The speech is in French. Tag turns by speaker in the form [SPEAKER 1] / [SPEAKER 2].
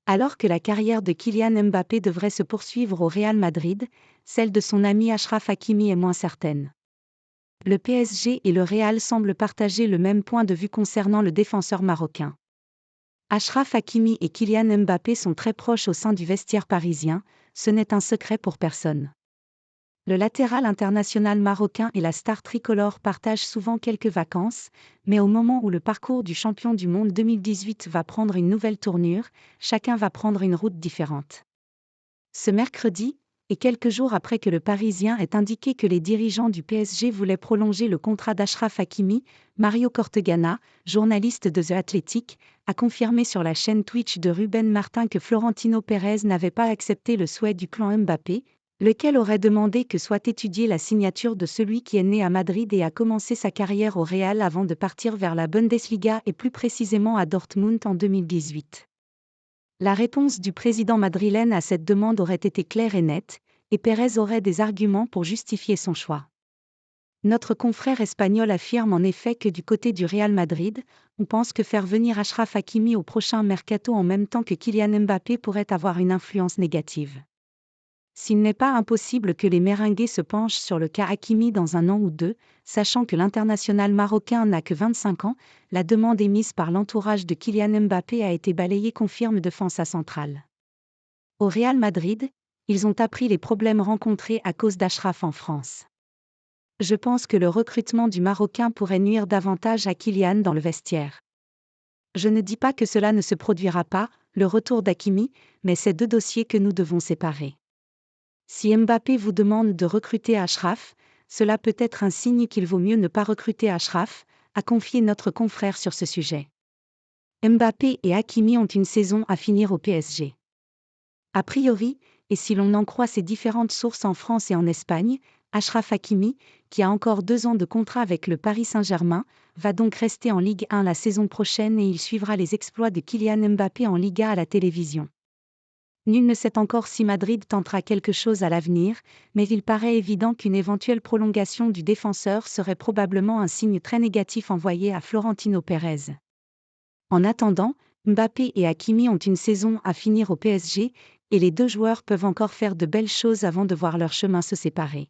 [SPEAKER 1] Alors que la carrière de Kylian Mbappé devrait se poursuivre au Real Madrid, celle de son ami Achraf Hakimi est moins certaine. Le PSG et le Real semblent partager le même point de vue concernant le défenseur marocain. Achraf Hakimi et Kylian Mbappé sont très proches au sein du vestiaire parisien, ce n'est un secret pour personne. Le latéral international marocain et la star tricolore partagent souvent quelques vacances, mais au moment où le parcours du champion du monde 2018 va prendre une nouvelle tournure, chacun va prendre une route différente. Ce mercredi, et quelques jours après que le Parisien ait indiqué que les dirigeants du PSG voulaient prolonger le contrat d'Achraf Hakimi, Mario Cortegana, journaliste de The Athletic, a confirmé sur la chaîne Twitch de Ruben Martin que Florentino Pérez n'avait pas accepté le souhait du clan Mbappé, lequel aurait demandé que soit étudiée la signature de celui qui est né à Madrid et a commencé sa carrière au Real avant de partir vers la Bundesliga et plus précisément à Dortmund en 2018. La réponse du président madrilène à cette demande aurait été claire et nette, et Pérez aurait des arguments pour justifier son choix. Notre confrère espagnol affirme en effet que du côté du Real Madrid, on pense que faire venir Achraf Hakimi au prochain mercato en même temps que Kylian Mbappé pourrait avoir une influence négative. S'il n'est pas impossible que les Merengues se penchent sur le cas Hakimi dans un an ou deux, sachant que l'international marocain n'a que 25 ans, la demande émise par l'entourage de Kylian Mbappé a été balayée, confirme Defensa Central. Au Real Madrid, ils ont appris les problèmes rencontrés à cause d'Achraf en France. Je pense que le recrutement du Marocain pourrait nuire davantage à Kylian dans le vestiaire. Je ne dis pas que cela ne se produira pas, le retour d'Hakimi, mais c'est deux dossiers que nous devons séparer. Si Mbappé vous demande de recruter Achraf, cela peut être un signe qu'il vaut mieux ne pas recruter Achraf, a confié notre confrère sur ce sujet. Mbappé et Hakimi ont une saison à finir au PSG. A priori, et si l'on en croit ces différentes sources en France et en Espagne, Achraf Hakimi, qui a encore 2 ans de contrat avec le Paris Saint-Germain, va donc rester en Ligue 1 la saison prochaine et il suivra les exploits de Kylian Mbappé en Liga à la télévision. Nul ne sait encore si Madrid tentera quelque chose à l'avenir, mais il paraît évident qu'une éventuelle prolongation du défenseur serait probablement un signe très négatif envoyé à Florentino Pérez. En attendant, Mbappé et Hakimi ont une saison à finir au PSG, et les deux joueurs peuvent encore faire de belles choses avant de voir leur chemin se séparer.